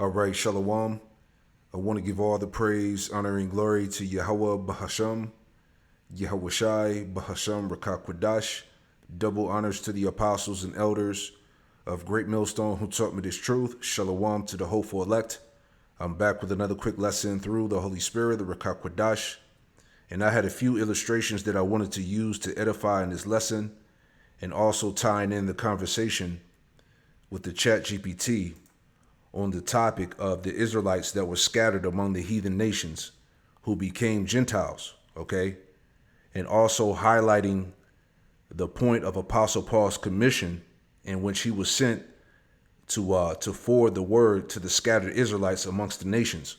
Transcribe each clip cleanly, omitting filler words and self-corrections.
All right, Shalom. I want to give all the praise, honor, and glory to Yahweh Bahasham, Yahweh Shai, Bahasham Rakakwadash. Double honors to the apostles and elders of Great Millstone who taught me this truth. Shalom to the hopeful elect. I'm back with another quick lesson through the Holy Spirit, the Rakakwadash. And I had a few illustrations that I wanted to use to edify in this lesson and also tying in the conversation with the chat GPT on the topic of the Israelites that were scattered among the heathen nations who became Gentiles, okay? And also highlighting the point of Apostle Paul's commission in which he was sent to forward the word to the scattered Israelites amongst the nations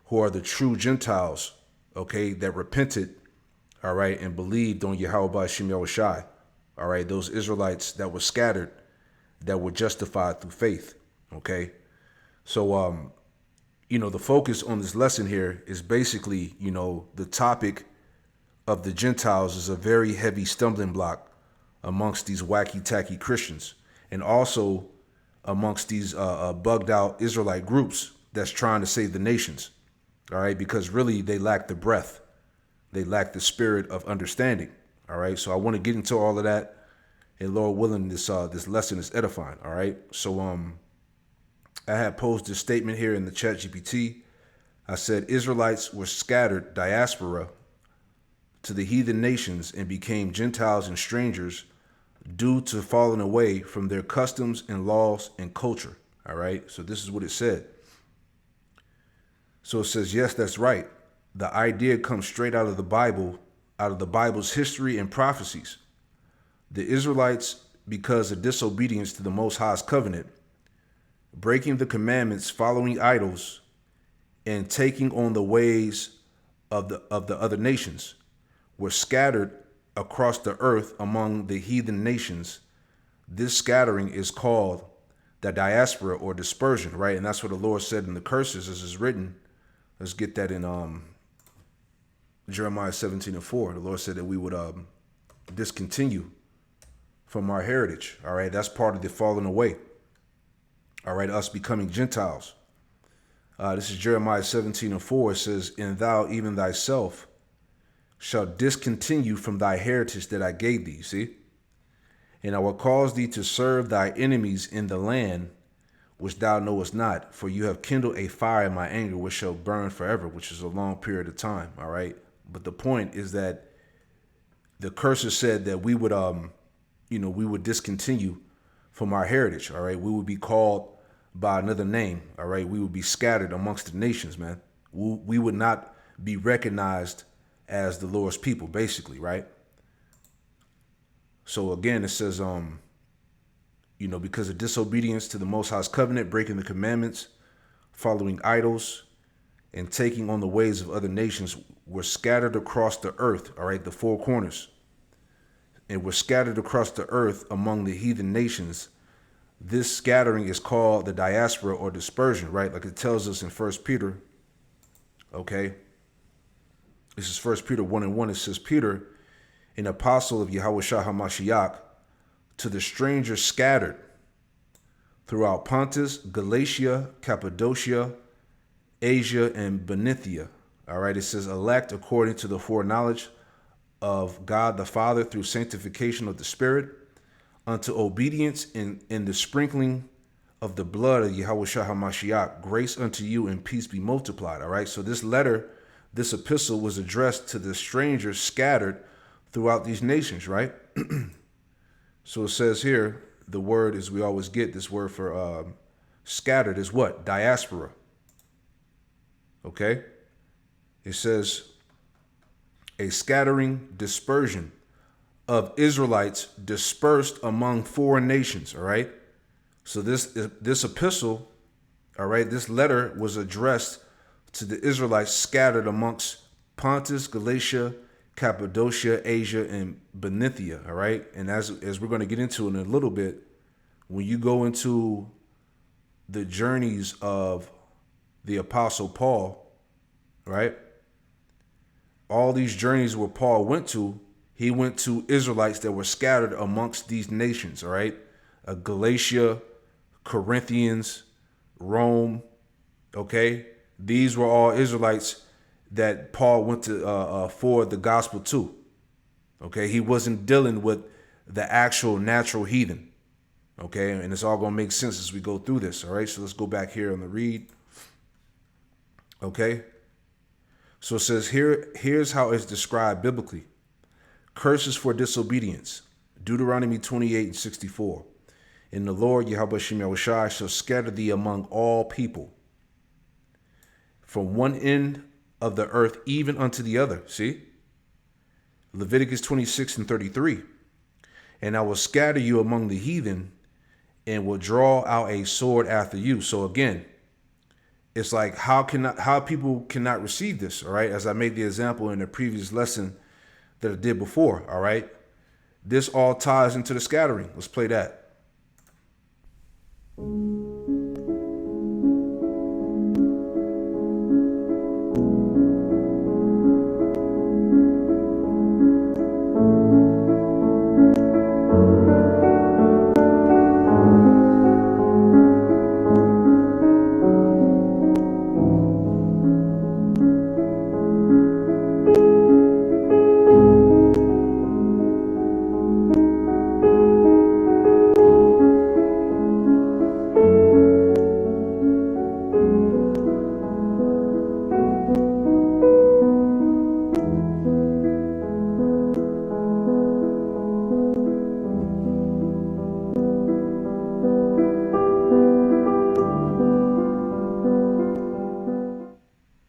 who are the true Gentiles, okay, that repented, all right, and believed on Yahweh Shem Yahushai, all right, those Israelites that were scattered, that were justified through faith, okay? So, the focus on this lesson here is basically, the topic of the Gentiles is a very heavy stumbling block amongst these wacky-tacky Christians and also amongst these bugged out Israelite groups that's trying to save the nations, all right, because really they lack the breath. They lack the spirit of understanding, all right? So I want to get into all of that, and Lord willing, this lesson is edifying, all right? So, I had posed this statement here in the chat GPT. I said Israelites were scattered diaspora to the heathen nations and became Gentiles and strangers due to falling away from their customs and laws and culture. All right. So this is what it said. So it says, yes, that's right. The idea comes straight out of the Bible, out of the Bible's history and prophecies. The Israelites, because of disobedience to the Most High's covenant, breaking the commandments, following idols, and taking on the ways of the other nations, were scattered across the earth among the heathen nations. This scattering is called the diaspora or dispersion, right? And that's what the Lord said in the curses, as is written. Let's get that in Jeremiah 17:4. The Lord said that we would discontinue from our heritage. All right, that's part of the falling away. All right, us becoming Gentiles. This is Jeremiah 17:4. It says, and thou even thyself shalt discontinue from thy heritage that I gave thee. See? And I will cause thee to serve thy enemies in the land which thou knowest not, for you have kindled a fire in my anger which shall burn forever, which is a long period of time. All right. But the point is that the curses said that we would we would discontinue from our heritage. All right. We would be called by another name. All right. We would be scattered amongst the nations, man. We would not be recognized as the Lord's people, basically, right? So again, it says, because of disobedience to the Most High's covenant, breaking the commandments, following idols, and taking on the ways of other nations, were scattered across the earth, all right, the four corners, and were scattered across the earth among the heathen nations. This scattering is called the diaspora or dispersion, right? Like it tells us in 1 Peter, okay? This is 1 Peter 1:1. It says, Peter, an apostle of Yahweh Shah HaMashiach, to the strangers scattered throughout Pontus, Galatia, Cappadocia, Asia, and Bithynia. All right, it says, elect according to the foreknowledge of God the Father through sanctification of the Spirit, unto obedience in the sprinkling of the blood of Yahweh Shah HaMashiach. Grace unto you and peace be multiplied. All right, so this epistle was addressed to the strangers scattered throughout these nations, right? So it says here, the word, as we always get, this word for scattered is what? Diaspora. Okay? It says a scattering, dispersion of Israelites dispersed among foreign nations, all right? So this epistle, all right, this letter was addressed to the Israelites scattered amongst Pontus, Galatia, Cappadocia, Asia, and Bithynia, all right? And as we're going to get into in a little bit, when you go into the journeys of the Apostle Paul, right? All these journeys where Paul went to, he went to Israelites that were scattered amongst these nations, all right? Galatia, Corinthians, Rome, Okay, these were all Israelites that Paul went to forward the gospel to. Okay, he wasn't dealing with the actual natural heathen. Okay, and it's all going to make sense as we go through this. All right, so let's go back here on the read. Okay, so it says here's how it's described biblically. Curses for disobedience. Deuteronomy 28:64. And the Lord Yahweh Shem Yahushai shall scatter thee among all people, from one end of the earth even unto the other. See? Leviticus 26:33. And I will scatter you among the heathen, and will draw out a sword after you. So again, it's like how people cannot receive this, all right? As I made the example in the previous lesson that I did before, all right? This all ties into the scattering. Let's play that.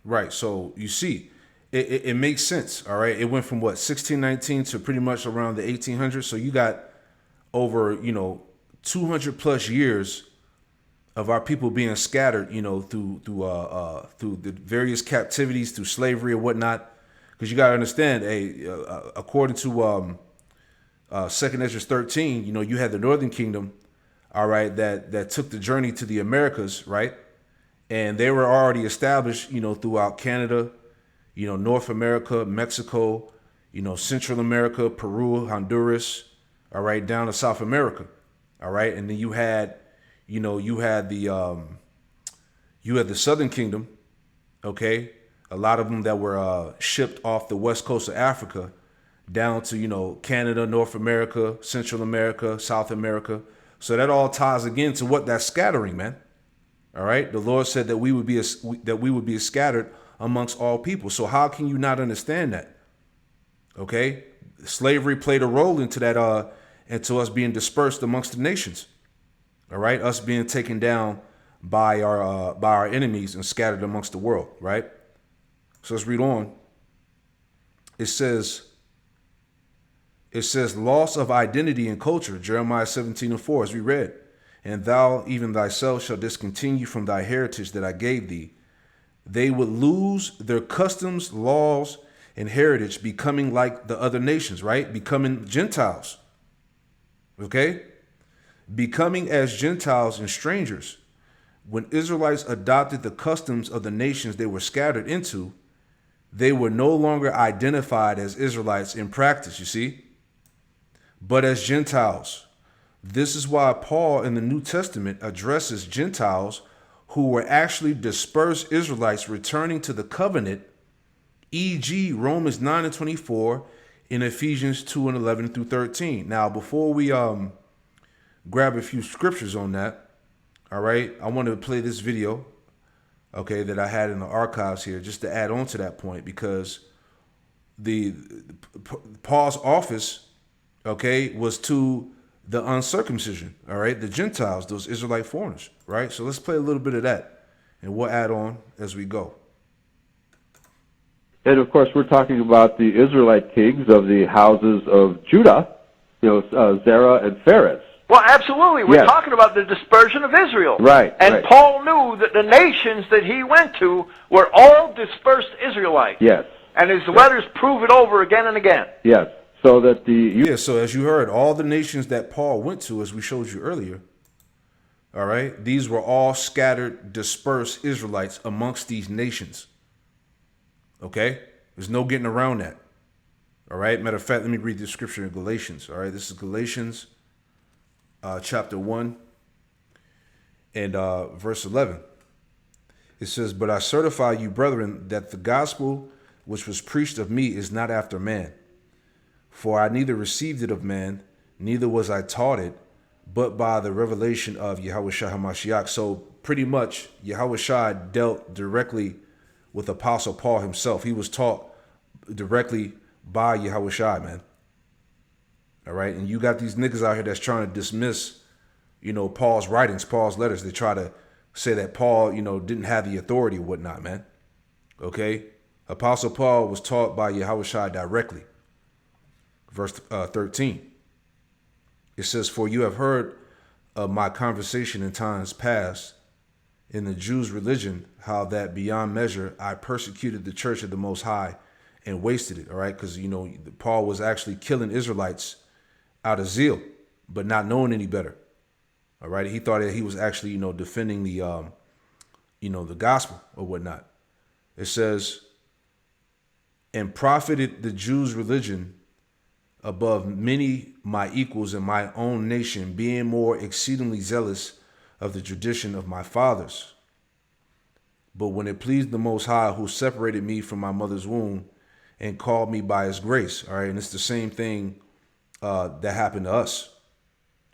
Right. So you see, it makes sense. All right. It went from what 1619 to pretty much around the 1800s. So you got over 200 plus years of our people being scattered, through the various captivities, through slavery or whatnot. Because you got to understand, according to Second Ezra 13, you had the Northern Kingdom, all right, that took the journey to the Americas, right? And they were already established, throughout Canada, North America, Mexico, Central America, Peru, Honduras, all right, down to South America, all right. And then you had the Southern Kingdom, okay, a lot of them that were shipped off the west coast of Africa down to Canada, North America, Central America, South America. So that all ties again to what that scattering, man. All right. The Lord said that we would be scattered amongst all people. So how can you not understand that? Okay. Slavery played a role into that, into us being dispersed amongst the nations. All right. Us being taken down by our enemies and scattered amongst the world. Right. So let's read on. It says loss of identity and culture. Jeremiah 17:4, as we read. And thou, even thyself, shalt discontinue from thy heritage that I gave thee. They would lose their customs, laws, and heritage, becoming like the other nations, right? Becoming Gentiles. Okay? Becoming as Gentiles and strangers. When Israelites adopted the customs of the nations they were scattered into, they were no longer identified as Israelites in practice, you see, but as Gentiles. This is why Paul in the New Testament addresses Gentiles who were actually dispersed Israelites returning to the covenant, e.g. Romans 9:24 and Ephesians 2:11 through 13. Now, before we grab a few scriptures on that, all right, I want to play this video, okay, that I had in the archives here just to add on to that point, because the Paul's office, okay, was to the uncircumcision, all right, the Gentiles, those Israelite foreigners, right? So let's play a little bit of that, and we'll add on as we go. And of course, we're talking about the Israelite kings of the houses of Judah, Zerah and Phares. Well, absolutely. We're talking about the dispersion of Israel. Right. And right. Paul knew that the nations that he went to were all dispersed Israelites. Yes. And his letters prove it over again and again. Yes. So that so as you heard, all the nations that Paul went to, as we showed you earlier, all right, these were all scattered, dispersed Israelites amongst these nations. Okay? There's no getting around that. All right? Matter of fact, let me read the scripture in Galatians. All right? This is Galatians chapter 1 and verse 11. It says, but I certify you, brethren, that the gospel which was preached of me is not after man. For I neither received it of man, neither was I taught it, but by the revelation of Yahushua HaMashiach. So pretty much Yahushua dealt directly with Apostle Paul himself. He was taught directly by Yahushua, man. All right. And you got these niggas out here that's trying to dismiss, Paul's writings, Paul's letters. They try to say that Paul, didn't have the authority or whatnot, man. Okay. Apostle Paul was taught by Yahushua directly. Verse 13. It says, for you have heard of my conversation in times past in the Jews' religion, how that beyond measure I persecuted the church of the Most High and wasted it. All right. Because, Paul was actually killing Israelites out of zeal, but not knowing any better. All right. He thought that he was actually, defending the, the gospel or whatnot. It says, and profited the Jews' religion above many my equals in my own nation, being more exceedingly zealous of the tradition of my fathers. But when it pleased the Most High, who separated me from my mother's womb and called me by his grace. All right. And it's the same thing that happened to us.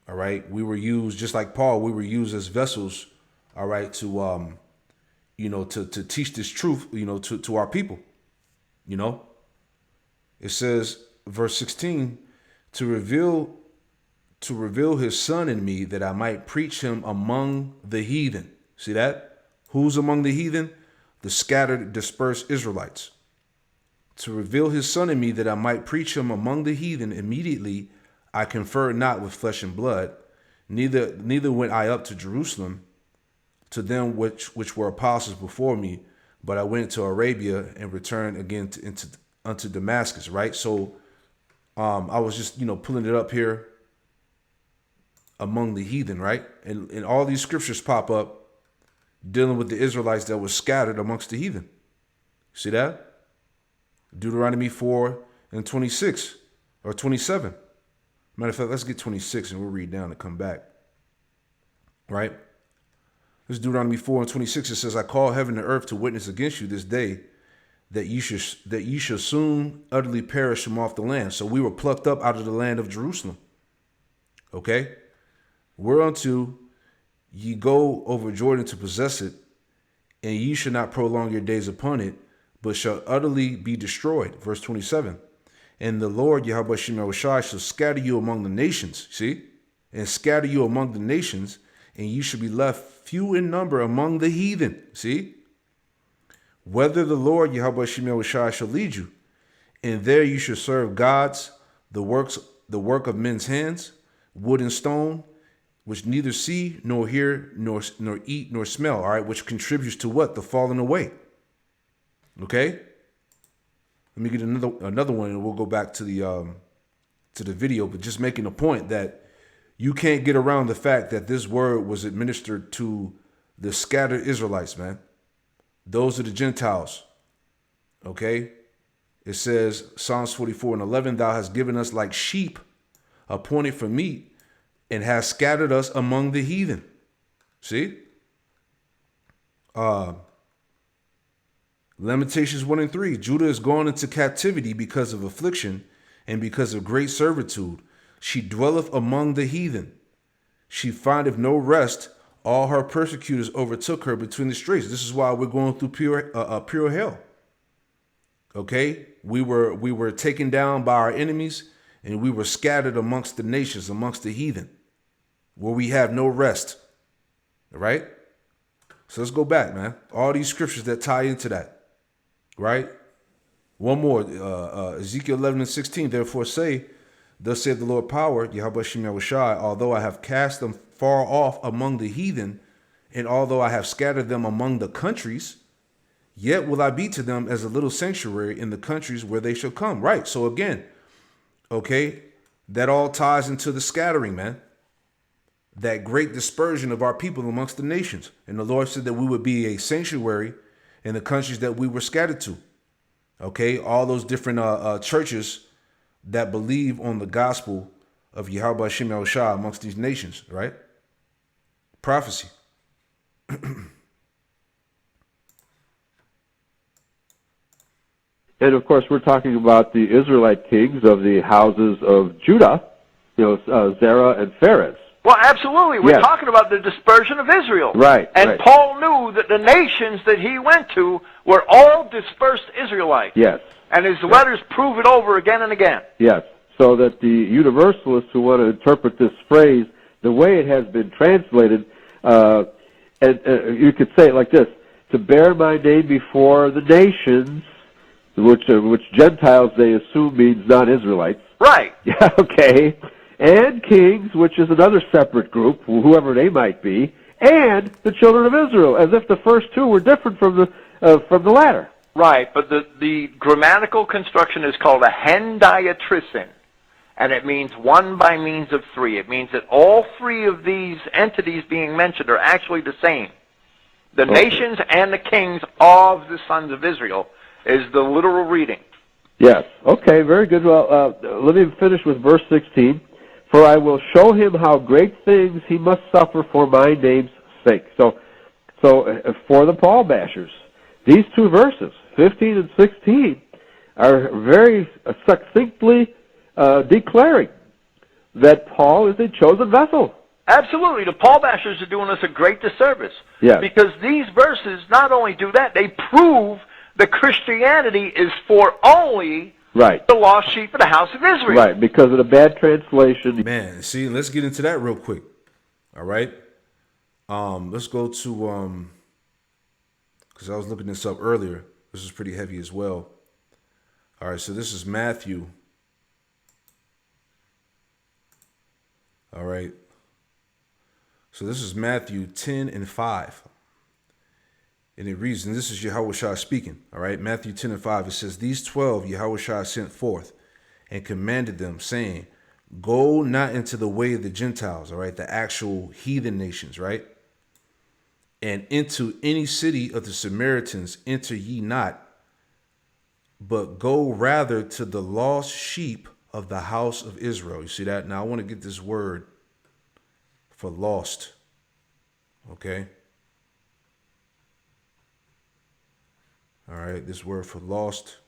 All right. We were used, just like Paul, we were used as vessels, all right, to, to teach this truth, to our people. It says, verse 16, to reveal his son in me that I might preach him among the heathen. See that? Who's among the heathen? The scattered, dispersed Israelites. To reveal his son in me that I might preach him among the heathen. Immediately I conferred not with flesh and blood, neither went I up to Jerusalem to them which were apostles before me, but I went to Arabia and returned again unto Damascus. Right. So I was just, pulling it up here among the heathen. Right. And all these scriptures pop up dealing with the Israelites that were scattered amongst the heathen. See that? Deuteronomy 4:26 or 27. Matter of fact, let's get 26 and we'll read down and come back. Right? This is Deuteronomy 4:26. It says, I call heaven and earth to witness against you this day that ye shall soon utterly perish from off the land. So we were plucked up out of the land of Jerusalem. Okay? Whereunto ye go over Jordan to possess it, and ye shall not prolong your days upon it, but shall utterly be destroyed. Verse 27. And the Lord Yahweh Shemel shall scatter you among the nations. See? And scatter you among the nations, and ye shall be left few in number among the heathen. See? Whether the Lord Yahweh Shemel shall lead you, and there you shall serve gods, the work of men's hands, wood and stone, which neither see nor hear nor eat nor smell. All right, which contributes to what? The falling away. Okay. Let me get another one, and we'll go back to the video. But just making a point that you can't get around the fact that this word was administered to the scattered Israelites, man. Those are the Gentiles. Okay. It says, Psalms 44:11, thou hast given us like sheep appointed for meat, and hast scattered us among the heathen. See? Lamentations 1:3, Judah is gone into captivity because of affliction and because of great servitude. She dwelleth among the heathen. She findeth no rest. All her persecutors overtook her between the straits. This is why we're going through pure hell. Okay? We were taken down by our enemies, and we were scattered amongst the nations, amongst the heathen, where we have no rest. All right? So let's go back, man. All these scriptures that tie into that. Right? One more. Ezekiel 11:16. Therefore say, thus saith the Lord power, Yahweh Shem Yahushai, although I have cast them far off among the heathen, and although I have scattered them among the countries, yet will I be to them as a little sanctuary in the countries where they shall come. Right. So again, okay, that all ties into the scattering, man. That great dispersion of our people amongst the nations. And the Lord said that we would be a sanctuary in the countries that we were scattered to. Okay, all those different churches that believe on the gospel of Yahweh Shem Yahushua amongst these nations, right? Prophecy. And of course, we're talking about the Israelite kings of the houses of Judah, Zerah and Phares. Well, absolutely. We're Yes. talking about the dispersion of Israel. Right, And right. Paul knew that the nations that he went to were all dispersed Israelites. Yes. And his letters prove it over again and again. Yes. So that the universalists who want to interpret this phrase the way it has been translated, and you could say it like this: to bear my name before the nations, which Gentiles they assume means non-Israelites. Right. Yeah. Okay. And kings, which is another separate group, whoever they might be, and the children of Israel, as if the first two were different from the latter. Right, but the grammatical construction is called a hendiatrisin, and it means one by means of three. It means that all three of these entities being mentioned are actually the same. The nations and the kings of the sons of Israel is the literal reading. Yes. Okay, very good. Well, let me finish with verse 16. For I will show him how great things he must suffer for my name's sake. So for the Paul bashers, these two verses, 15 and 16, are very succinctly declaring that Paul is a chosen vessel. Absolutely. The Paul bashers are doing us a great disservice. Yes. Because these verses not only do that, they prove that Christianity is for only Right. the lost sheep of the house of Israel. Right, because of the bad translation. Man, see, let's get into that real quick. All right. Let's go to because I was looking this up earlier. This is pretty heavy as well. All right, so this is Matthew. All right. So this is Matthew 10 and 5. And it reads, and this is Yahushua speaking, all right? Matthew 10 and 5, it says, these 12 Yahushua sent forth and commanded them, saying, go not into the way of the Gentiles, all right? The actual heathen nations, right? And into any city of the Samaritans enter ye not, but go rather to the lost sheep of the house of Israel. You see that? Now I want to get this word for lost, okay? All right, this word for lost.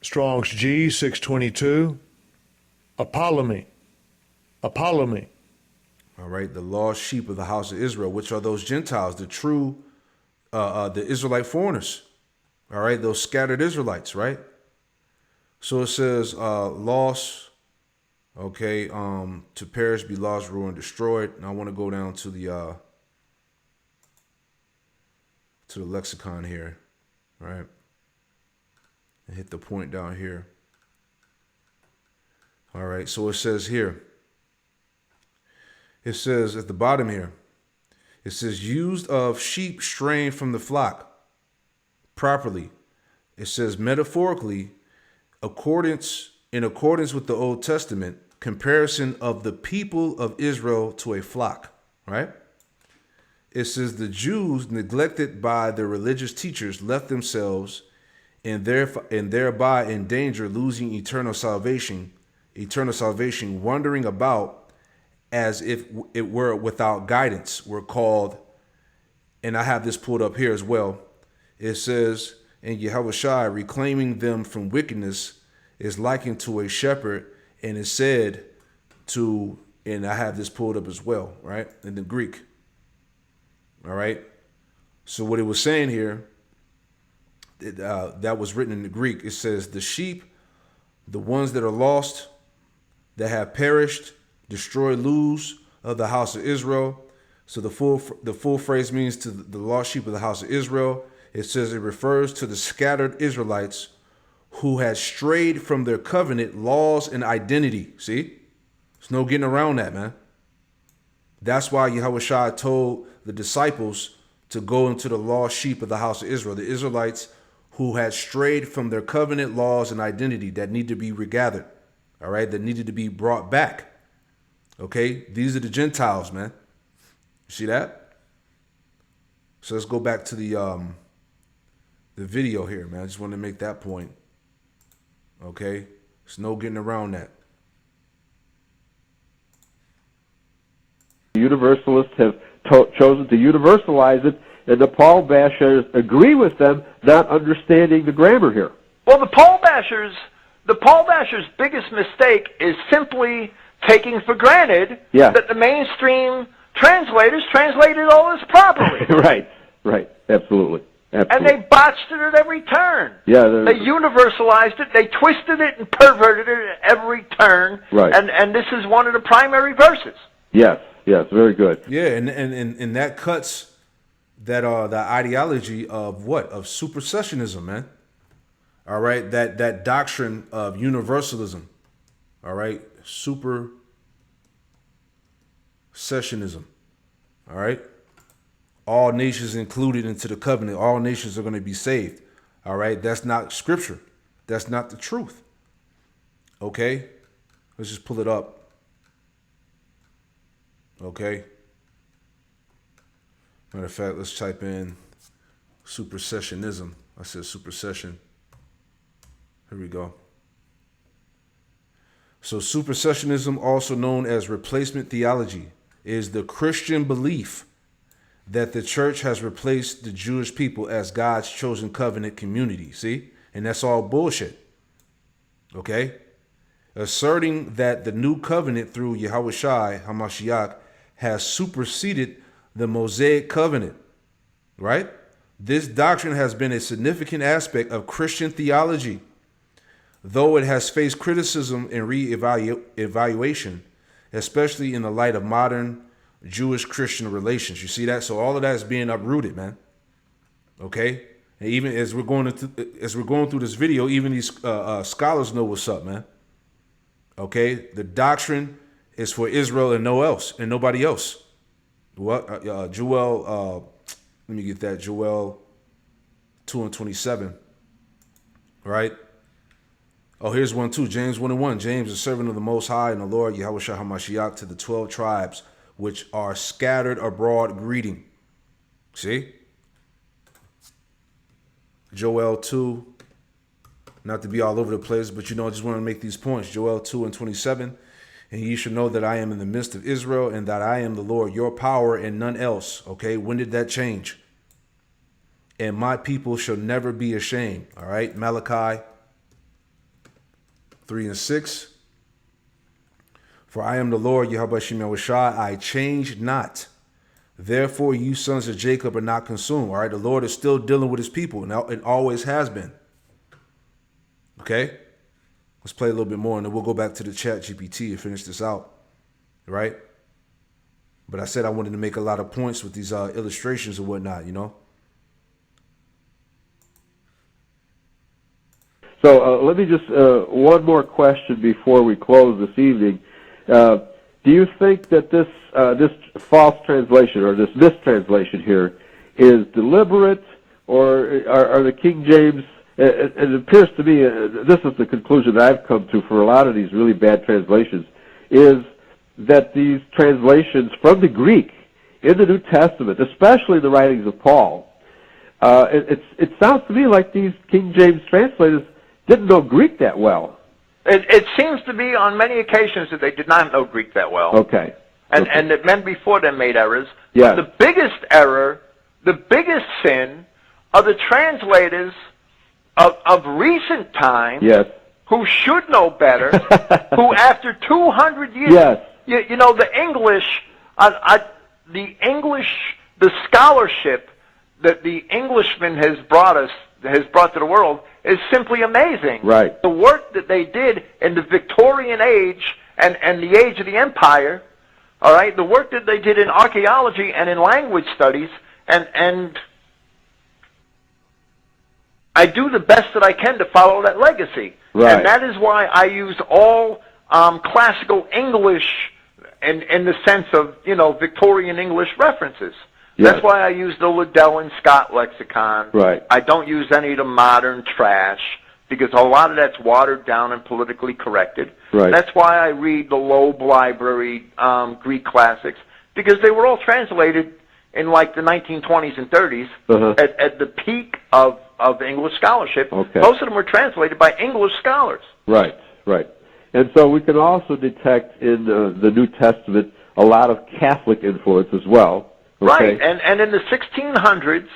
Strong's G 622. Apollomy. Apollomy. All right, the lost sheep of the house of Israel, which are those Gentiles, the true, the Israelite foreigners. All right, those scattered Israelites, right? So it says lost, okay, to perish, be lost, ruined, destroyed. And I want to go down to the lexicon here, right? And hit the point down here. All right, so it says here, it says at the bottom here, it says used of sheep straying from the flock properly. It says metaphorically, in accordance with the Old Testament, comparison of the people of Israel to a flock, right? It says the Jews, neglected by their religious teachers, left themselves and thereby in danger losing eternal salvation, wandering about as if it were without guidance, were called, and I have this pulled up here as well. It says, and Yahushua reclaiming them from wickedness is likened to a shepherd, and is said to, and I have this pulled up as well, right, in the Greek. All right. So what it was saying here, that was written in the Greek. It says the sheep, the ones that are lost, that have perished, destroyed, lose of the house of Israel. So the full phrase means to the lost sheep of the house of Israel. It says it refers to the scattered Israelites who had strayed from their covenant laws and identity. See, there's no getting around that, man. That's why Yahushua told the disciples to go into the lost sheep of the house of Israel, the Israelites who had strayed from their covenant laws and identity that need to be regathered, all right, that needed to be brought back. Okay, these are the Gentiles, man. You see that? So let's go back to the video here, man. I just want to make that point. Okay, there's no getting around that. Universalists have chosen to universalize it and the Paul bashers agree with them, not understanding the grammar here. Well, the Paul bashers' biggest mistake is simply taking for granted Yeah. that the mainstream translators translated all this properly. Right, absolutely. And they botched it at every turn. Yeah, they universalized it, they twisted it and perverted it at every turn. Right. And this is one of the primary verses. Yes, very good. Yeah, and that cuts that the ideology of what? Of supersessionism, man. All right, that doctrine of universalism. All right, supersessionism. All right, all nations included into the covenant. All nations are going to be saved. All right, that's not scripture. That's not the truth. Okay, let's just pull it up. Okay. Matter of fact, let's type in supersessionism. I said supersession. Here we go. So supersessionism, also known as replacement theology, is the Christian belief that the church has replaced the Jewish people as God's chosen covenant community. See? And that's all bullshit. Okay? Asserting that the new covenant through Yahushua HaMashiach has superseded the Mosaic covenant, right? This doctrine has been a significant aspect of Christian theology, though it has faced criticism and re-evaluation, especially in the light of modern Jewish-Christian relations. You see that? So all of that is being uprooted, man. Okay? And even as we're going through this video, even these scholars know what's up, man. Okay? The doctrine is for Israel and nobody else. What? Joel, let me get that. Joel 2:27. Right? Oh, here's one too. James 1:1. James, the servant of the Most High and the Lord, Yahushua HaMashiach, to the 12 tribes which are scattered abroad, greeting. See? Joel 2. Not to be all over the place, but I just want to make these points. Joel 2:27. And ye shall know that I am in the midst of Israel, and that I am the Lord, your power, and none else. Okay, when did that change? And my people shall never be ashamed. All right, Malachi 3:6. For I am the Lord, Yahweh Shem Yahushua, I change not. Therefore, you sons of Jacob are not consumed. All right, the Lord is still dealing with his people, and it always has been. Okay? Let's play a little bit more, and then we'll go back to the chat GPT and finish this out. Right? But I said I wanted to make a lot of points with these illustrations and whatnot, So let me just, one more question before we close this evening. Do you think that this false translation or this mistranslation here is deliberate, or are the King James, it appears to me, this is the conclusion that I've come to for a lot of these really bad translations, is that these translations from the Greek in the New Testament, especially the writings of Paul, it sounds to me like these King James translators didn't know Greek that well. It seems to be on many occasions that they did not know Greek that well. Okay. And that men before them made errors. Yes. But the biggest error, the biggest sin, are the translators of recent times, yes, who should know better, who after 200 years, yes, the English, the scholarship that the Englishman has brought to the world is simply amazing. Right. The work that they did in the Victorian age and the age of the Empire, all right, the work that they did in archaeology and in language studies, and I do the best that I can to follow that legacy. Right. And that is why I use all classical English in the sense of, Victorian English references. Yes. That's why I use the Liddell and Scott lexicon. Right. I don't use any of the modern trash, because a lot of that's watered down and politically corrected. Right. That's why I read the Loeb Library Greek classics, because they were all translated in like the 1920s and 30s at the peak of English scholarship. Okay. Most of them were translated by English scholars. Right. And so we can also detect in the New Testament a lot of Catholic influence as well, Right, and in the 1600s,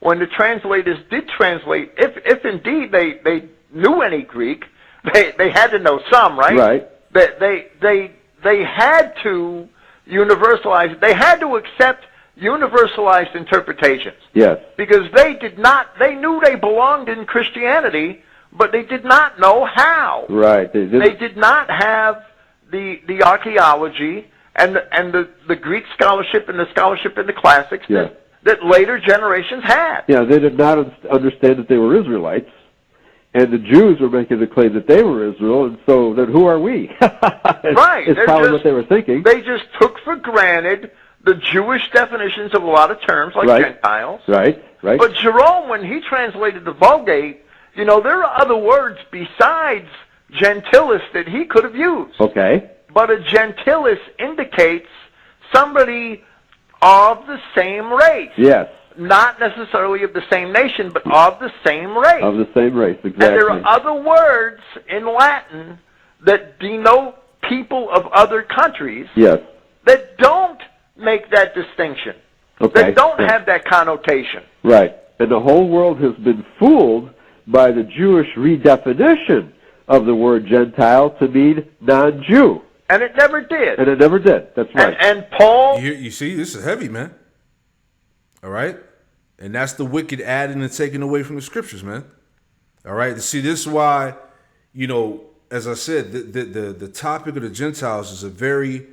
when the translators did translate, if indeed they knew any Greek, they had to know some, right? Right. They had to universalize. They had to accept universalized interpretations. Yes. Because they did not. They knew they belonged in Christianity, but they did not know how. Right. They did not have the archaeology and the Greek scholarship and the scholarship in the classics that later generations had. Yeah, they did not understand that they were Israelites, and the Jews were making the claim that they were Israel, and so then who are we? Right. It's probably what they were thinking. They just took for granted the Jewish definitions of a lot of terms, like Gentiles. Right. But Jerome, when he translated the Vulgate, there are other words besides gentilis that he could have used. Okay. But a gentilis indicates somebody of the same race. Yes. Not necessarily of the same nation, but of the same race. Of the same race, exactly. And there are other words in Latin that denote people of other countries that don't make that distinction. Okay. That don't have that connotation. Right. And the whole world has been fooled by the Jewish redefinition of the word Gentile to mean non-Jew. And it never did. That's right. And Paul... You see, this is heavy, man. All right? And that's the wicked adding and taking away from the scriptures, man. All right? See, this is why, as I said, the topic of the Gentiles is a very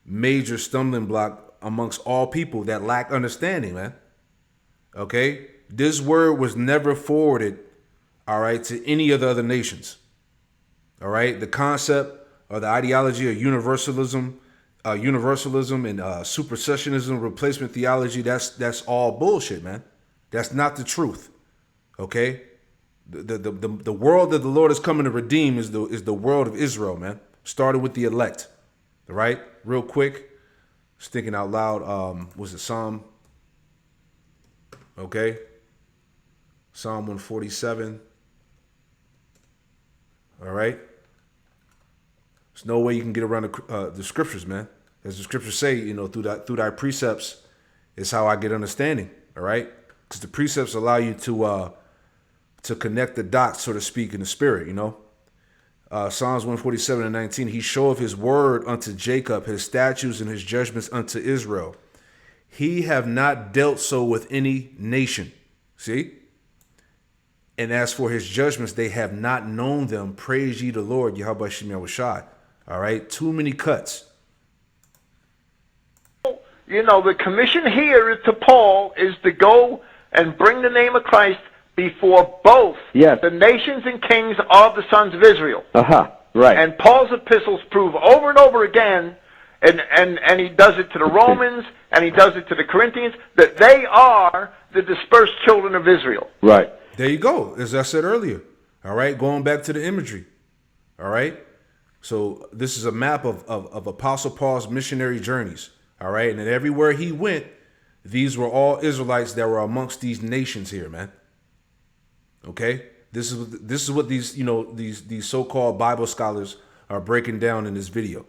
major stumbling block amongst all people that lack understanding, man. Okay? This word was never forwarded, all right, to any of the other nations. All right? The concept or the ideology of universalism and supersessionism, replacement theology, that's all bullshit, man. That's not the truth. Okay? The world that the Lord is coming to redeem is the world of Israel, man. Starting with the elect. All right? Real quick. Just thinking out loud. Was it Psalm? Okay. Psalm 147. All right. There's no way you can get around the scriptures, man. As the scriptures say, through thy precepts is how I get understanding. All right. Because the precepts allow you to connect the dots, so to speak, in the spirit, Psalms 147:19, he showeth his word unto Jacob, his statutes and his judgments unto Israel. He have not dealt so with any nation. See? And as for his judgments, they have not known them. Praise ye the Lord, Yahweh Shem Yahushai. All right? Too many cuts. The commission here to Paul is to go and bring the name of Christ before both the nations and kings of the sons of Israel. Right. And Paul's epistles prove over and over again, and he does it to the Romans, and he does it to the Corinthians, that they are the dispersed children of Israel. Right. There you go, as I said earlier. All right, going back to the imagery. All right? So this is a map of Apostle Paul's missionary journeys. All right? And then everywhere he went, these were all Israelites that were amongst these nations here, man. Okay? This is what these these so-called Bible scholars are breaking down in this video.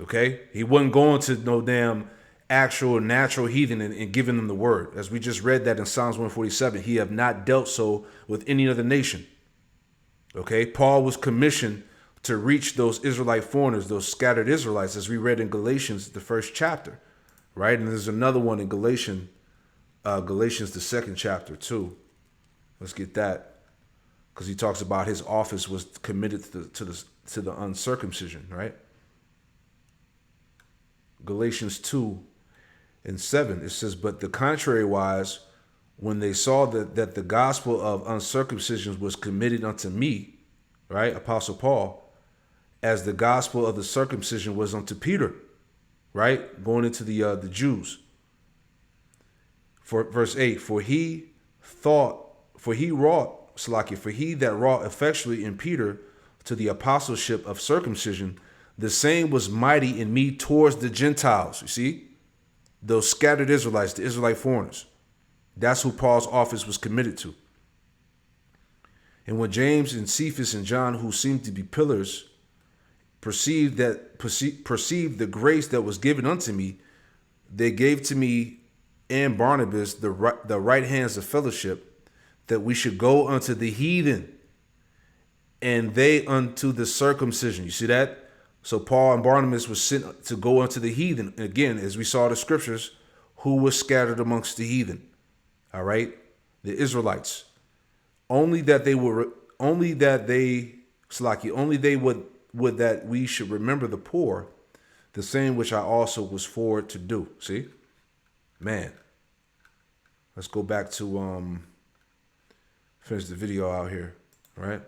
Okay? He wasn't going to no damn actual natural heathen and giving them the word. As we just read that in Psalms 147, he have not dealt so with any other nation. Okay? Paul was commissioned to reach those Israelite foreigners, those scattered Israelites, as we read in Galatians, the first chapter. Right? And there's another one in Galatians, the second chapter too. Let's get that, because he talks about his office was committed to the uncircumcision, right? Galatians 2:7, it says, "But the contrary wise, when they saw that the gospel of uncircumcision was committed unto me," right, Apostle Paul, "as the gospel of the circumcision was unto Peter," right, going into the Jews. For verse 8, for he that wrought effectually in Peter to the apostleship of circumcision, the same was mighty in me towards the Gentiles. You see? Those scattered Israelites, the Israelite foreigners. That's who Paul's office was committed to. And when James and Cephas and John, who seemed to be pillars, perceived the grace that was given unto me, they gave to me and Barnabas the right hands of fellowship, that we should go unto the heathen, and they unto the circumcision. You see that? So Paul and Barnabas was sent to go unto the heathen. And again, as we saw the scriptures, who was scattered amongst the heathen? All right, the Israelites. Only that they would that we should remember the poor, the same which I also was forward to do. See, man. Let's go back to finish the video out here, all right?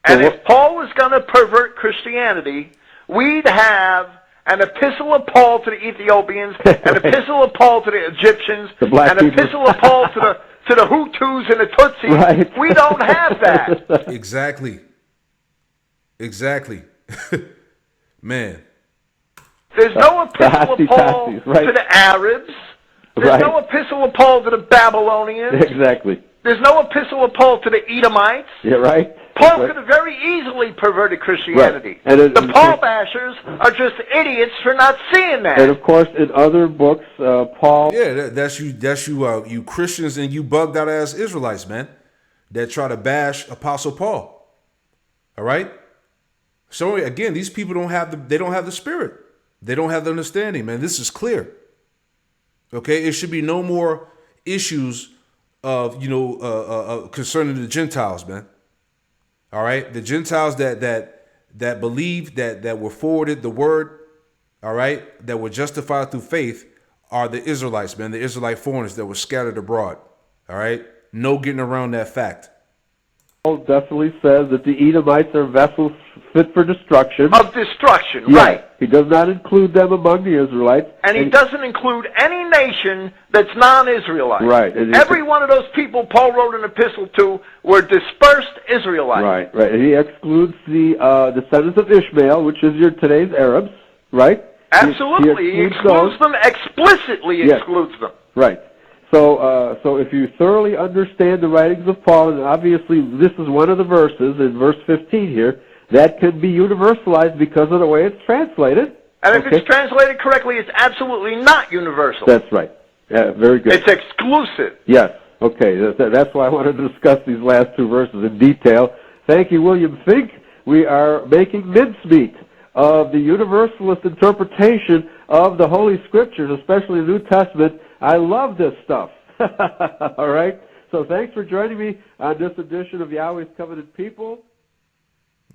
And if Paul was going to pervert Christianity, we'd have an epistle of Paul to the Ethiopians, an epistle of Paul to the Egyptians, an epistle of Paul to the Hutus and the Tutsis. Right. We don't have that. Exactly. Man. There's no epistle of Paul right. to the Arabs. There's no epistle of Paul to the Babylonians. Exactly. There's no epistle of Paul to the Edomites. Yeah, right. Paul could have very easily perverted Christianity. Right. And the Paul bashers are just idiots for not seeing that. And of course, in other books, Paul. Yeah, that's you. You Christians and you bugged out ass Israelites, man, that try to bash Apostle Paul. All right. So again, these people don't have the spirit. They don't have the understanding, man. This is clear. Okay, it should be no more issues of concerning the Gentiles, man. All right, the Gentiles that believe that were forwarded the word, all right, that were justified through faith, are the Israelites, man. The Israelite foreigners that were scattered abroad. All right, no getting around that fact. Paul definitely says that the Edomites are vessels fit for destruction. Of destruction, yeah. right. He does not include them among the Israelites. And he doesn't include any nation that's non-Israelite. Right. And every one of those people Paul wrote an epistle to were dispersed Israelites. Right, right. And he excludes the descendants of Ishmael, which is today's Arabs, right? Absolutely. He excludes them, explicitly excludes them. Right. So if you thoroughly understand the writings of Paul, and obviously this is one of the verses in verse 15 here, that can be universalized because of the way it's translated. And if it's translated correctly, it's absolutely not universal. That's right. Yeah, very good. It's exclusive. Yes. Okay. That's why I wanted to discuss these last two verses in detail. Thank you, William Fink. We are making mincemeat of the universalist interpretation of the Holy Scriptures, especially the New Testament. I love this stuff. All right? So thanks for joining me on this edition of Yahweh's Covenant People.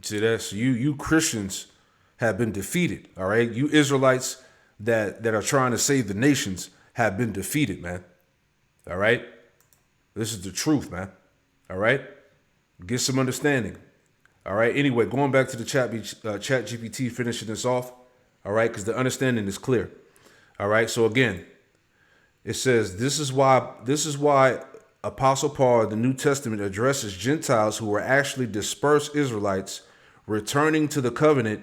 See, that's you Christians have been defeated, all right? You Israelites that are trying to save the nations have been defeated, man. All right? This is the truth, man. All right? Get some understanding. All right? Anyway, going back to the chat GPT, finishing this off, all right? Because the understanding is clear. All right? So again, it says, this is why Apostle Paul in the New Testament addresses Gentiles who were actually dispersed Israelites returning to the covenant.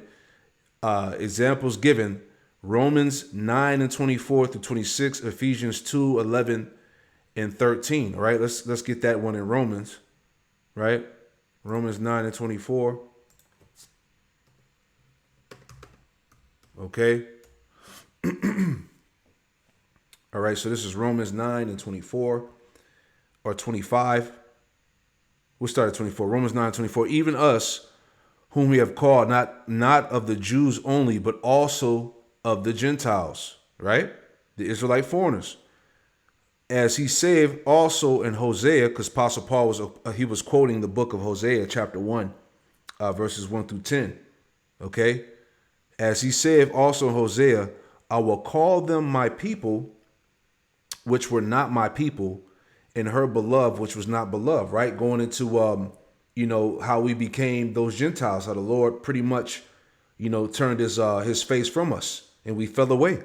Examples given: Romans 9 and 24 through 26, Ephesians 2, 11 and 13. All right, let's get that one in Romans, right? Romans 9 and 24. Okay. All right, so this is Romans 9 and 24 or 25. We'll start at 24. Romans 9 and 24. Even us, whom we have called, not of the Jews only, but also of the Gentiles, right? The Israelite foreigners. As he said also in Hosea, because Apostle Paul was quoting the book of Hosea, chapter 1, verses 1 through 10. Okay? As he said also in Hosea, I will call them my people, which were not my people, and her beloved, which was not beloved, right? Going into, how we became those Gentiles, how the Lord pretty much, turned his face from us and we fell away.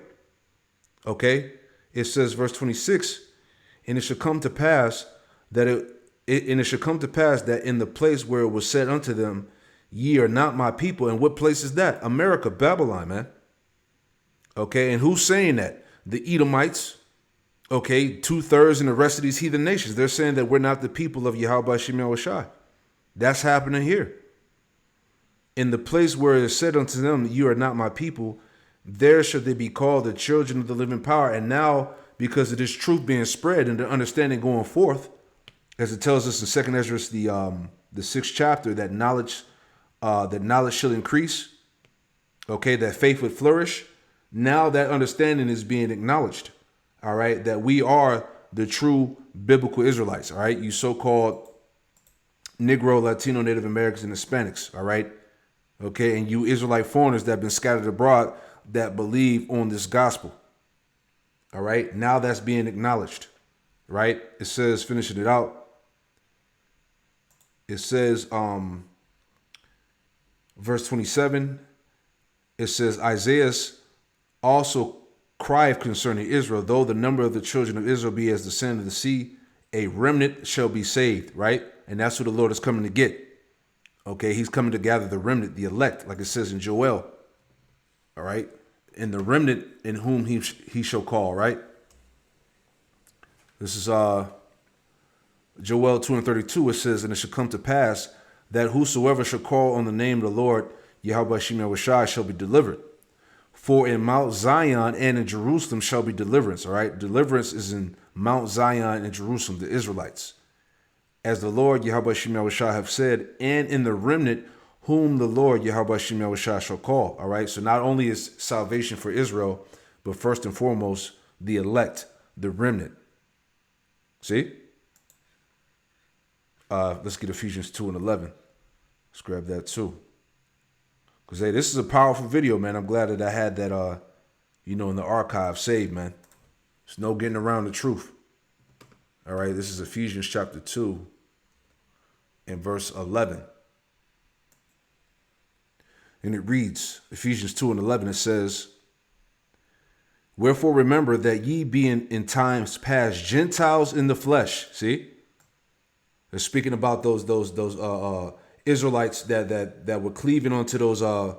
Okay. It says, verse 26, and it shall come to pass that in the place where it was said unto them, ye are not my people. And what place is that? America, Babylon, man. Okay. And who's saying that? The Edomites. Okay, 2/3 in the rest of these heathen nations. They're saying that we're not the people of Yahweh Shem Yahushai. That's happening here. In the place where it is said unto them, you are not my people, there shall they be called the children of the living power. And now, because of this truth being spread and the understanding going forth, as it tells us in Second Ezra, the 6th chapter, that knowledge shall increase. Okay, that faith would flourish. Now that understanding is being acknowledged. All right, that we are the true biblical Israelites. All right, you so-called Negro, Latino, Native Americans, and Hispanics. All right, okay, and you Israelite foreigners that have been scattered abroad that believe on this gospel. All right, now that's being acknowledged. Right, it says, finishing it out. It says, verse 27. It says, Isaiah also crieth concerning Israel, though the number of the children of Israel be as the sand of the sea, a remnant shall be saved, right? And that's who the Lord is coming to get. Okay, he's coming to gather the remnant, the elect, like it says in Joel. All right, and the remnant in whom he shall call, right? This is Joel 2:32. It says, and it shall come to pass that whosoever shall call on the name of the Lord, Yahweh Shem Yahushai, shall be delivered. For in Mount Zion and in Jerusalem shall be deliverance. All right. Deliverance is in Mount Zion and Jerusalem, the Israelites. As the Lord Yahweh Shem Yahushai have said, and in the remnant whom the Lord Yahweh Shem Yahushai shall call. All right. So not only is salvation for Israel, but first and foremost, the elect, the remnant. See? Let's get Ephesians 2:11. Let's grab that too. Because, hey, this is a powerful video, man. I'm glad that I had that, in the archive saved, man. There's no getting around the truth. All right, this is Ephesians chapter 2 and verse 11. And it reads, Ephesians 2:11, it says, wherefore remember that ye being in times past Gentiles in the flesh. See? They're speaking about those Israelites that were cleaving onto those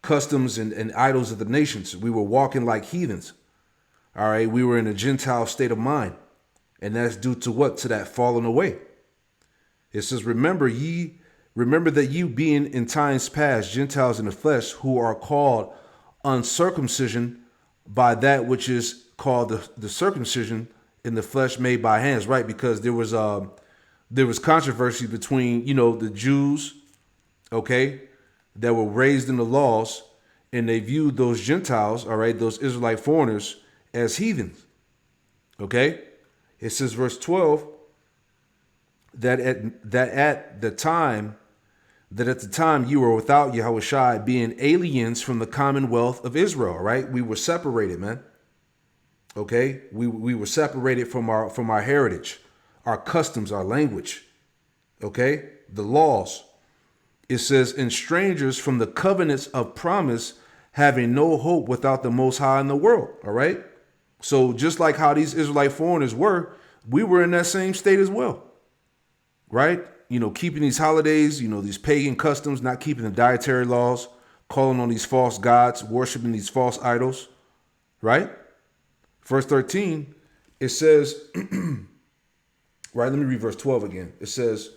customs and idols of the nations. We were walking like heathens. All right, we were in a Gentile state of mind. And that's due to what? To that falling away. It says, remember that you being in times past Gentiles in the flesh, who are called uncircumcision by that which is called the circumcision in the flesh made by hands, right? Because there was controversy between, the Jews, okay, that were raised in the laws, and they viewed those Gentiles, all right, those Israelite foreigners, as heathens, okay? It says, verse 12, that at the time you were without Yahushai, being aliens from the commonwealth of Israel, right? We were separated, man. Okay, we were separated from our heritage, our customs, our language, okay, the laws. It says, and strangers from the covenants of promise, having no hope without the Most High in the world. All right. So just like how these Israelite foreigners were, we were in that same state as well. Right. Keeping these holidays, these pagan customs, not keeping the dietary laws, calling on these false gods, worshiping these false idols. Right. Verse 13, it says, right, let me read verse 12 again. It says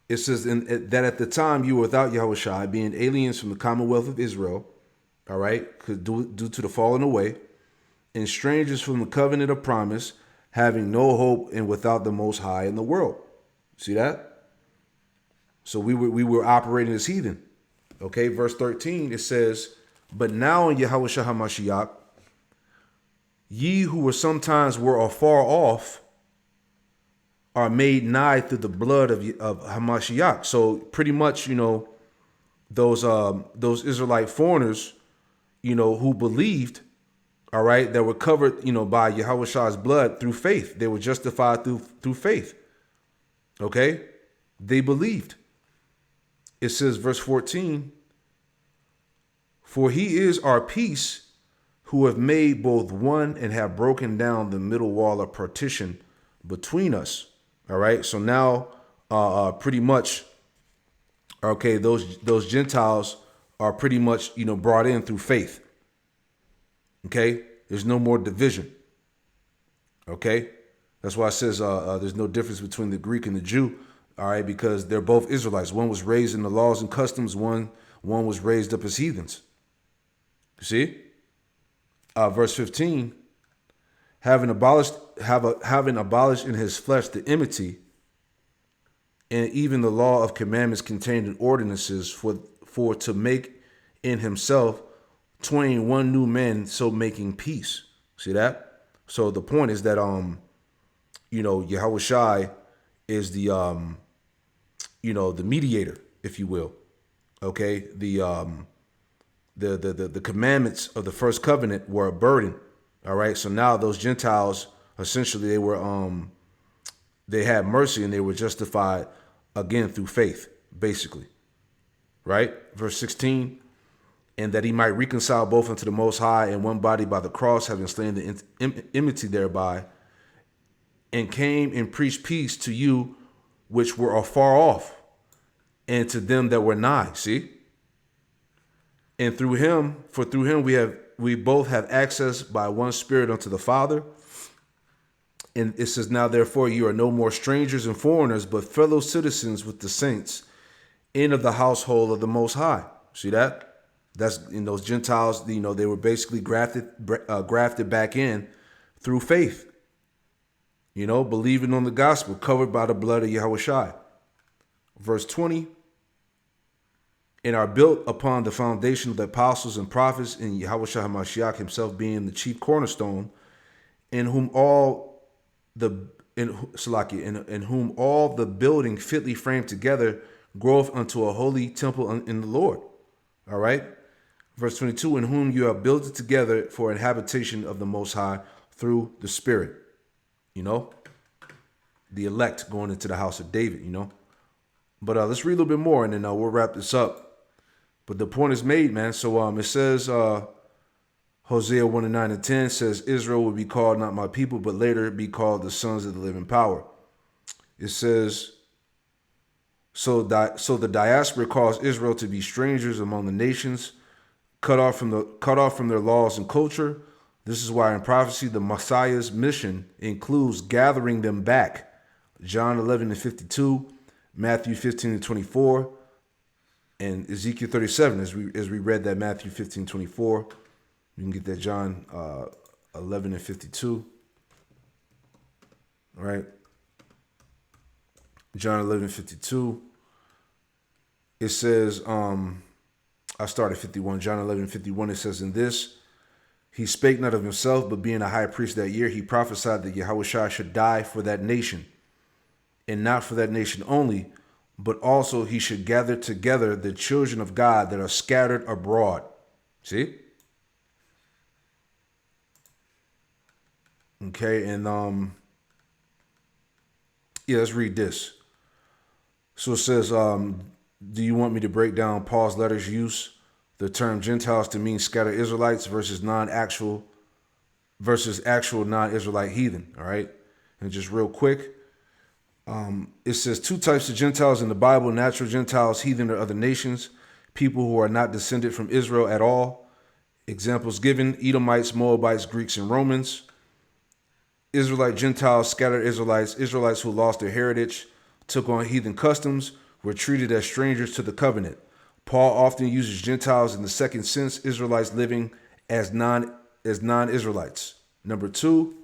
that at the time you were without Yahushai, being aliens from the commonwealth of Israel, all right, due to the falling away, and strangers from the covenant of promise, having no hope and without the Most High in the world. See that? So we were operating as heathen. Okay, verse 13, it says, but now in Yahushua HaMashiach, ye who were sometimes afar off, are made nigh through the blood of Hamashiach. So pretty much, those Israelite foreigners, who believed, all right, that were covered, by Yahushua's blood through faith. They were justified through faith. Okay, they believed. It says, verse 14, for he is our peace, who have made both one and have broken down the middle wall of partition between us. All right. So now, pretty much, okay, those Gentiles are pretty much, brought in through faith. Okay. There's no more division. Okay. That's why it says there's no difference between the Greek and the Jew. All right. Because they're both Israelites. One was raised in the laws and customs. One was raised up as heathens. See? Verse 15, having abolished in his flesh the enmity, and even the law of commandments contained in ordinances, for to make in himself twain one new man, so making peace. See that? So the point is that Yahweh Shai is the the mediator, if you will. Okay, the commandments of the first covenant were a burden. All right, so now those Gentiles essentially they had mercy and they were justified again through faith, basically. Right, verse 16, and that he might reconcile both unto the Most High in one body by the cross, having slain the enmity thereby, and came and preached peace to you which were afar off, and to them that were nigh. See? And through him we both have access by one Spirit unto the Father. And it says, now therefore you are no more strangers and foreigners, but fellow citizens with the saints, and of the household of the Most High. See that? That's in those Gentiles. They were basically grafted back in through faith. Believing on the gospel, covered by the blood of Yahweh Shai. Verse 20, and are built upon the foundation of the apostles and prophets, and Yahweh Shai HaMashiach himself being the chief cornerstone, in whom all the building fitly framed together groweth unto a holy temple in the Lord. All right. Verse 22, in whom you are built together for an habitation of the Most High through the Spirit. The elect going into the house of David, But let's read a little bit more and then we'll wrap this up. But the point is made, man. So it says, Hosea 1:9-10 says, Israel will be called not my people, but later be called the sons of the living power. It says, so the diaspora calls Israel to be strangers among the nations, cut off from their laws and culture. This is why in prophecy the Messiah's mission includes gathering them back. John 11:52, Matthew 15:24, and Ezekiel 37. As we read that Matthew 15:24, you can get that John 11:52. All right. John 11:52. It says, I started 51. John 11:51. It says, in this he spake not of himself, but being a high priest that year, he prophesied that Yahweh Shai should die for that nation, and not for that nation only, but also he should gather together the children of God that are scattered abroad. See? Okay, and let's read this. So it says, do you want me to break down Paul's letters use the term Gentiles to mean scattered Israelites versus actual non-Israelite heathen? All right. And just real quick, it says two types of Gentiles in the Bible: natural Gentiles, heathen or other nations, people who are not descended from Israel at all. Examples given: Edomites, Moabites, Greeks, and Romans. Israelite Gentiles, scattered Israelites, Israelites who lost their heritage, took on heathen customs, were treated as strangers to the covenant. Paul often uses Gentiles in the second sense, Israelites living as non-Israelites. Number two,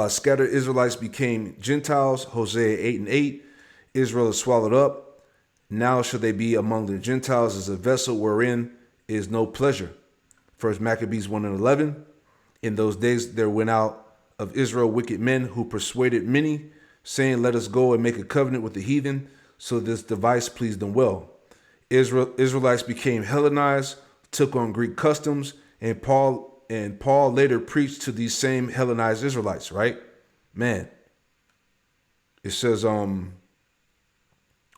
scattered Israelites became Gentiles. Hosea 8:8. Israel is swallowed up. Now shall they be among the Gentiles as a vessel wherein is no pleasure. First Maccabees 1:11. In those days there went out of Israel wicked men who persuaded many, saying, let us go and make a covenant with the heathen. So this device pleased them well. Israelites became Hellenized, took on Greek customs, and Paul later preached to these same Hellenized Israelites, right? Man. It says,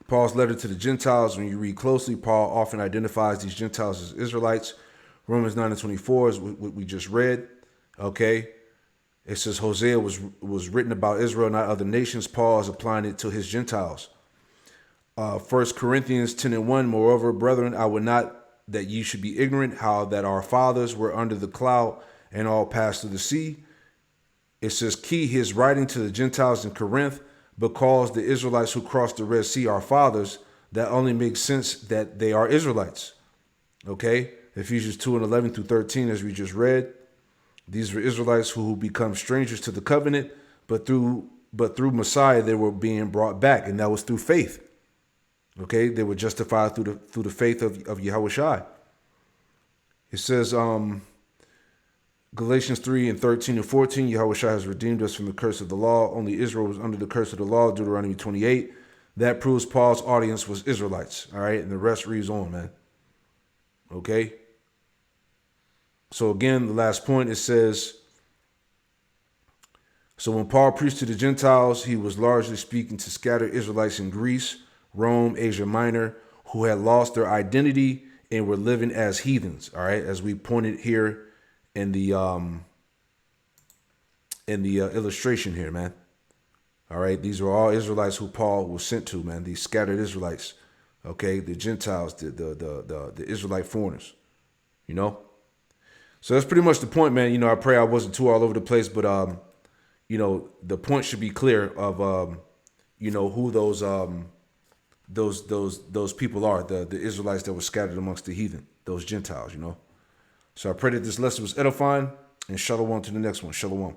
Paul's letter to the Gentiles, when you read closely, Paul often identifies these Gentiles as Israelites. Romans 9:24 is what we just read. Okay. It says Hosea was written about Israel, not other nations. Paul is applying it to his Gentiles. 1 Corinthians 10:1, moreover, brethren, I would not that ye should be ignorant how that our fathers were under the cloud and all passed through the sea. It says he is writing to the Gentiles in Corinth because the Israelites who crossed the Red Sea are fathers. That only makes sense that they are Israelites. Okay. Ephesians 2 and 11 through 13, as we just read. These were Israelites who become strangers to the covenant, but through Messiah they were being brought back, and that was through faith. Okay, they were justified through the faith of Yahweh. It says, Galatians 3 and 13 and 14, Yahweh has redeemed us from the curse of the law. Only Israel was under the curse of the law, Deuteronomy 28. That proves Paul's audience was Israelites. All right, and the rest reads on, man. Okay. So again, the last point, it says, so when Paul preached to the Gentiles, he was largely speaking to scattered Israelites in Greece, Rome, Asia Minor, who had lost their identity and were living as heathens. All right, as we pointed here in the illustration here, man. All right, these are all Israelites who Paul was sent to, man. These scattered Israelites, okay, the Gentiles, the Israelite foreigners, you know. So that's pretty much the point, man. You know, I pray I wasn't too all over the place, but you know, the point should be clear of you know, who those people are, the Israelites that were scattered amongst the heathen, those Gentiles, you know. So I pray that this lesson was edifying, and shalom to the next one. Shalom.